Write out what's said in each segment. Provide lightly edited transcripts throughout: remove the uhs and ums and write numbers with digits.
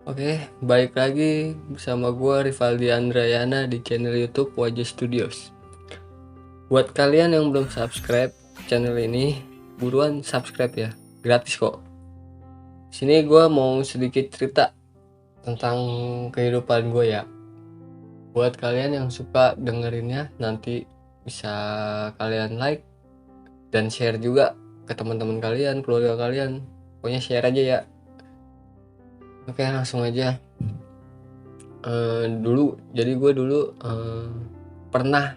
Oke, balik lagi bersama gue Rivaldi Andrayana di channel YouTube Wajah Studios. Buat kalian yang belum subscribe channel ini, buruan subscribe ya, gratis kok. Sini gue mau sedikit cerita tentang kehidupan gue ya. Buat kalian yang suka dengerinnya, nanti bisa kalian like dan share juga ke teman-teman kalian, keluarga kalian. Pokoknya share aja ya. Oke, langsung aja. Jadi gue dulu pernah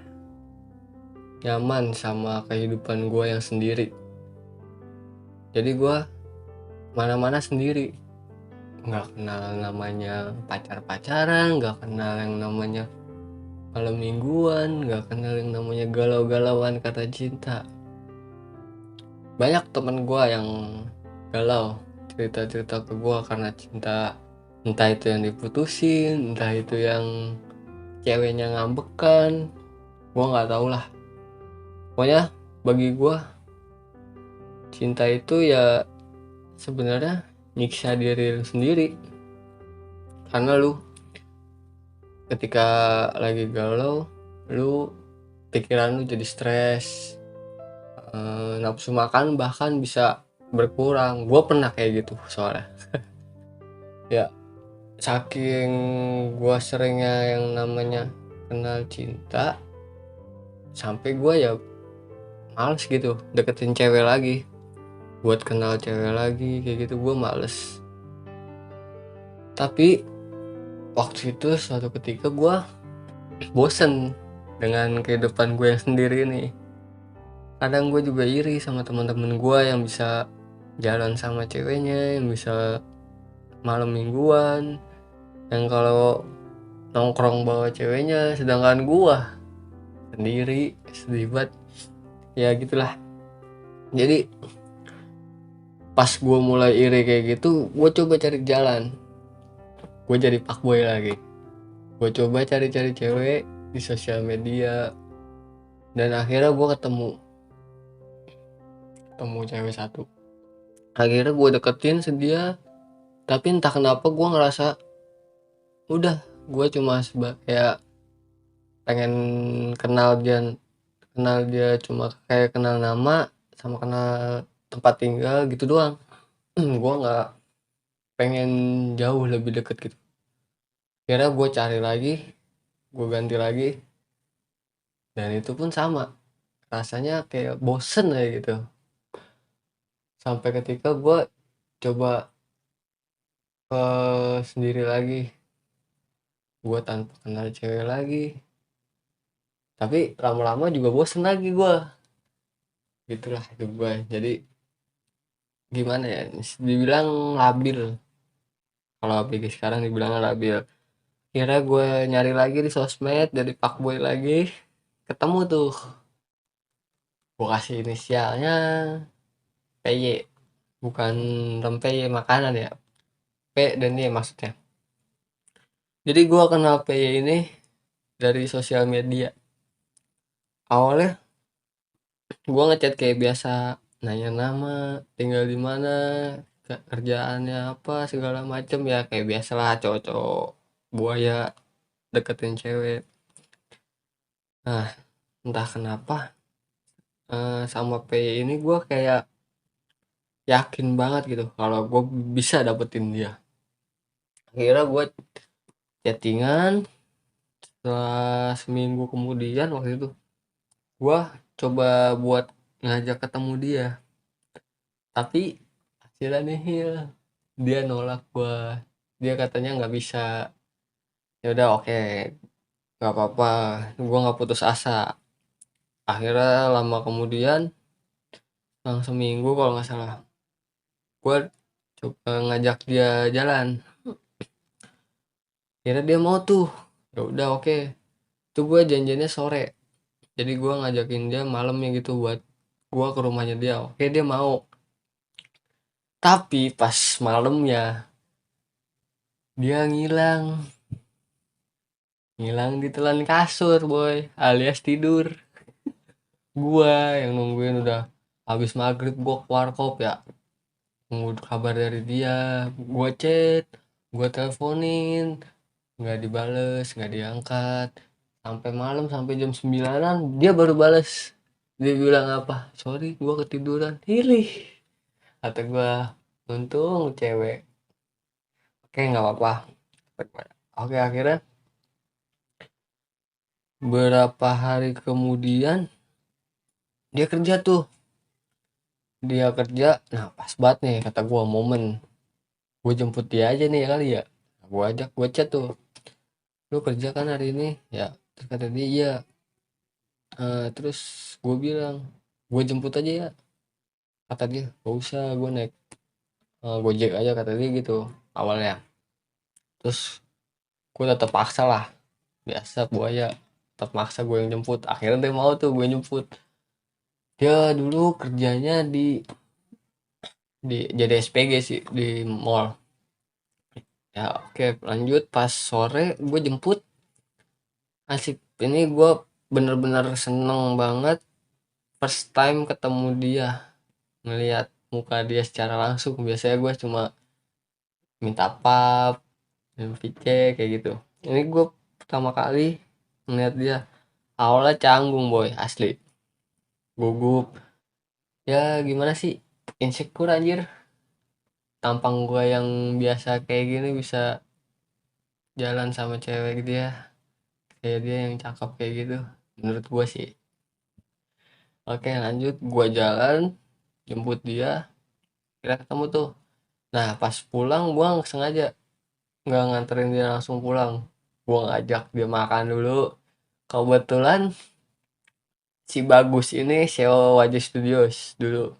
nyaman sama kehidupan gue yang sendiri. Jadi gue mana-mana sendiri, nggak kenal namanya pacar-pacaran, nggak kenal yang namanya malam mingguan, nggak kenal yang namanya galau-galauan karena cinta. Banyak temen gue yang galau cerita-cerita ke gue karena cinta, entah itu yang diputusin, entah itu yang ceweknya ngambekan, gue nggak tahu lah. Pokoknya bagi gue cinta itu ya sebenarnya nyiksa diri lu sendiri, karena lu ketika lagi galau, lu pikiran lu jadi stres, nafsu makan bahkan bisa berkurang. Gue pernah kayak gitu soalnya ya, saking gue seringnya yang namanya kenal cinta, sampai gue ya males gitu deketin cewek lagi, buat kenal cewek lagi kayak gitu gue males. Tapi waktu itu suatu ketika gue bosen dengan kehidupan gue yang sendiri nih. Kadang gue juga iri sama teman-teman gue yang bisa jalan sama ceweknya, yang bisa malam mingguan, yang kalau nongkrong bawa ceweknya, sedangkan gue sendiri sedih banget. Ya gitulah. Jadi pas gue mulai iri kayak gitu, gue coba cari jalan. Gue jadi fuckboy lagi. Gue coba cari-cari cewek di sosial media, dan akhirnya gue ketemu cewek satu. Akhirnya gue deketin sedia, tapi entah kenapa gue ngerasa udah, gue cuma kayak pengen kenal dia cuma kayak kenal nama sama kenal tempat tinggal gitu doang. Gue nggak pengen jauh lebih deket gitu. Akhirnya gue cari lagi, gue ganti lagi, dan itu pun sama, rasanya kayak bosen aja gitu. Sampai ketika gue coba sendiri lagi, gue tanpa kenal cewek lagi, tapi lama-lama juga bosen lagi gue. Gitulah hidup gue. Jadi gimana ya, dibilang labil. Kalau ABG sekarang dibilang labil. Kira gue nyari lagi di sosmed, dari fuckboy lagi, ketemu tuh. Gue kasih inisialnya PY, bukan rempey makanan ya, P dan Y maksudnya. Jadi gue kenal PY ini dari sosial media. Awalnya gue ngechat kayak biasa, nanya nama, tinggal di mana, kerjaannya apa, segala macem ya, kayak biasalah cowok-cowok buaya deketin cewek. Nah, entah kenapa sama P ini gue kayak yakin banget gitu kalau gue bisa dapetin dia. Akhirnya gue chattingan. Setelah seminggu kemudian, waktu itu gue coba buat ngajak ketemu dia, tapi hasilnya nihil. Dia nolak gue, dia katanya nggak bisa. Ya udah, oke, nggak apa-apa, gue nggak putus asa. Akhirnya lama kemudian, langsung seminggu kalau nggak salah, gue coba ngajak dia jalan. Akhirnya dia mau tuh. Ya udah, oke, itu gue janjiannya sore, jadi gue ngajakin dia malamnya gitu buat gue ke rumahnya dia. Oke, dia mau. Tapi pas malamnya dia ngilang. Ngilang ditelan kasur, boy, alias tidur. Gue yang nungguin udah habis maghrib, gue ke warkop ya, nunggu kabar dari dia. Gue chat, gue teleponin nggak dibales, nggak diangkat, sampai malam, sampai jam 9-an dia baru bales. Dia bilang apa, sorry gue ketiduran. Hilih, kata gue, untung cewek. Oke, nggak apa-apa. Oke, akhirnya berapa hari kemudian dia kerja tuh, dia kerja. Nah, pas banget nih kata gue, momen gue jemput dia aja nih kali ya. Gue ajak, gue chat tuh, lu kerja kan hari ini ya? Terus kata dia iya. Terus gue bilang, gue jemput aja ya, kata dia. Gak usah, gue naik gojek aja, kata dia gitu awalnya. Terus gue tetap paksa lah, biasa buaya, tetap maksa gue yang jemput. Akhirnya dia mau tuh gue jemput. Dia dulu kerjanya di jadi SPG sih di mall. Ya oke, lanjut pas sore gue jemput. Asik, ini gue bener-bener seneng banget first time ketemu dia, ngelihat muka dia secara langsung. Biasanya gue cuma minta pap, VC kayak gitu. Ini gue pertama kali ngeliat dia. Awalnya canggung boy, asli gugup. Ya gimana sih, insecure anjir. Tampang gue yang biasa kayak gini bisa jalan sama cewek gitu ya, kayak dia yang cakep kayak gitu, menurut gue sih. Oke, lanjut gue jalan jemput dia, kira ketemu tuh. Nah pas pulang gue sengaja nggak nganterin dia langsung pulang, gue ngajak dia makan dulu. Kebetulan si Bagus ini SEO Wajah Studios dulu,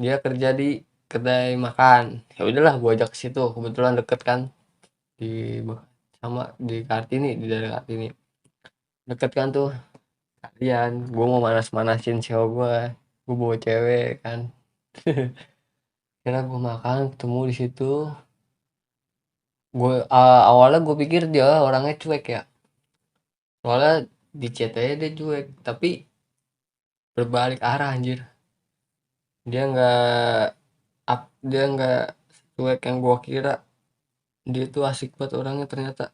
dia kerja di kedai makan. Ya udahlah gue ajak ke situ, kebetulan deket kan, di sama di Kartini, di daerah Kartini, deket kan tuh kalian. Gue mau manas-manasin SEO gue bawa cewek kan. Kira gue makan ketemu di situ. Gue awalnya gue pikir dia orangnya cuek ya, soalnya di chat aja dia cuek, tapi berbalik arah anjir. Dia nggak cuek yang gue kira. Dia tuh asik banget orangnya ternyata,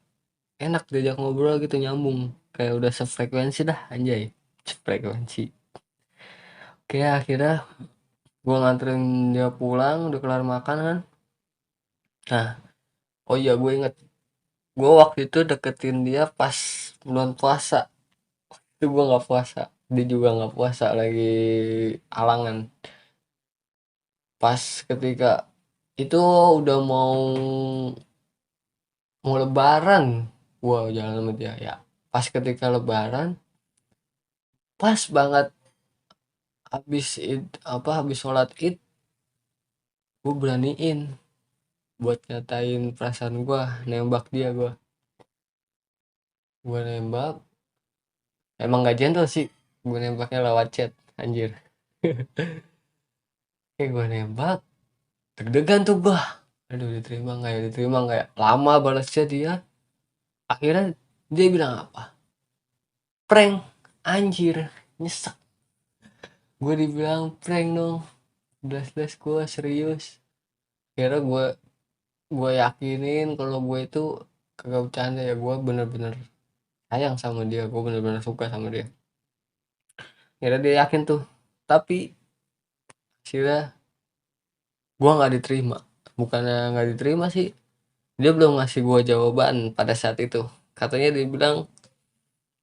enak diajak ngobrol gitu, nyambung, kayak udah sefrekuensi dah anjay, sefrekuensi. Oke, akhirnya gue nganterin dia pulang, udah kelar makan kan. Nah, oh iya gue inget, gue waktu itu deketin dia pas bulan puasa. Itu gue nggak puasa, dia juga nggak puasa, lagi alangan. Pas ketika itu udah mau lebaran, gua jalan sama dia ya. Pas ketika lebaran, pas banget habis habis sholat id, gue beraniin buat nyatain perasaan gue, nembak dia. Gue nembak, emang gak gentle sih, gue nembaknya lewat chat anjir. Kayak gue nembak, deg-degan tuh gue, aduh diterima nggak ya, diterima nggak ya, lama balasnya dia. Akhirnya dia bilang apa, prank. Anjir, nyesek gue dibilang prank dong, belas-belas gue serius. Akhirnya gue yakinin kalau gue itu kagak bercanda ya, gue bener-bener sayang sama dia, gue bener-bener suka sama dia. Akhirnya dia yakin tuh, tapi hasilnya gue nggak diterima. Bukannya nggak diterima sih, dia belum ngasih gue jawaban pada saat itu. Katanya dia bilang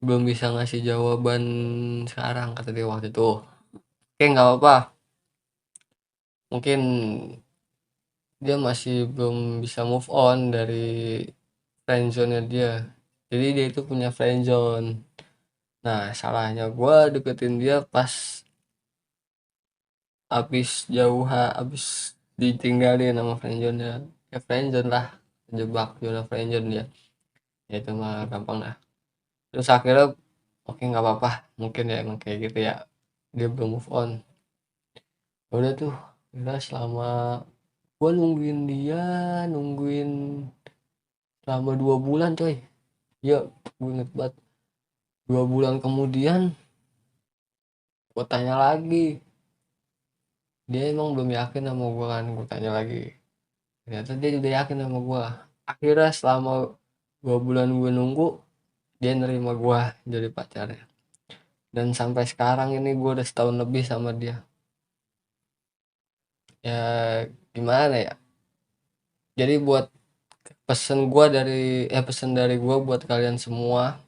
belum bisa ngasih jawaban sekarang, kata dia waktu itu. Oke, nggak apa-apa, mungkin dia masih belum bisa move on dari friendzone-nya dia. Jadi dia itu punya friendzone. Nah salahnya gue deketin dia pas abis ditinggalin sama friendzone-nya. Ya friendzone lah, jebak zona friendzone dia, ya itu mah gampang lah. Terus akhirnya oke nggak apa-apa, mungkin ya emang kayak gitu ya, dia belum move on. Udah tuh, udah selama gue nungguin dia, nungguin selama 2 bulan coy. Ya gue inget banget, 2 bulan kemudian gue tanya lagi, dia emang belum yakin sama gue kan. Gue tanya lagi, ternyata dia udah yakin sama gue. akhirnya selama 2 bulan gue nunggu, dia nerima gue jadi pacarnya. Dan sampai sekarang ini gue udah setahun lebih sama dia. Ya gimana ya, jadi buat pesan dari gue buat kalian semua,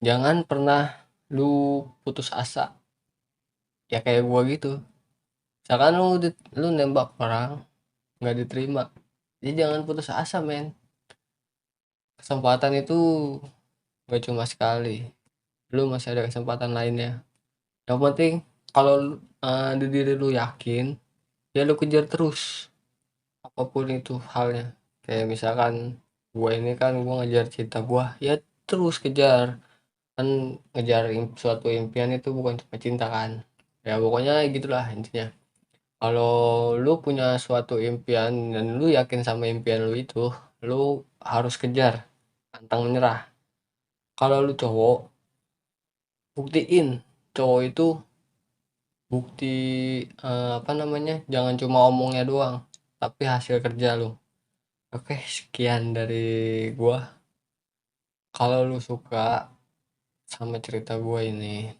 jangan pernah lu putus asa ya kayak gue gitu. Misalkan lu nembak orang nggak diterima, jadi jangan putus asa men. Kesempatan itu gak cuma sekali, lu masih ada kesempatan lainnya. Yang penting kalau di diri lu yakin, ya lu kejar terus apapun itu halnya. Kayak misalkan gue ini kan gue ngejar cinta gue, ya terus kejar. Kan ngejar suatu impian itu bukan cuma cinta kan, ya pokoknya gitulah intinya. Kalau lu punya suatu impian dan lu yakin sama impian lu itu, lu harus kejar, pantang menyerah. Kalau lu cowok, buktiin. Cowok itu bukti, apa namanya, jangan cuma omongnya doang, tapi hasil kerja lu. Oke, sekian dari gua. Kalau lu suka sama cerita gua ini,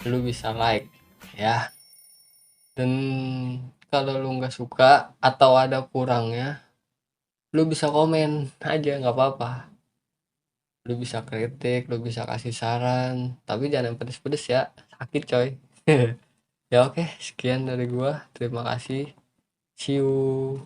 lu bisa like ya. Dan kalau lu nggak suka atau ada kurangnya, lu bisa komen aja, nggak apa-apa. Lu bisa kritik, lu bisa kasih saran, tapi jangan yang pedes-pedes ya, sakit coy. Ya oke, sekian dari gua, terima kasih, see you.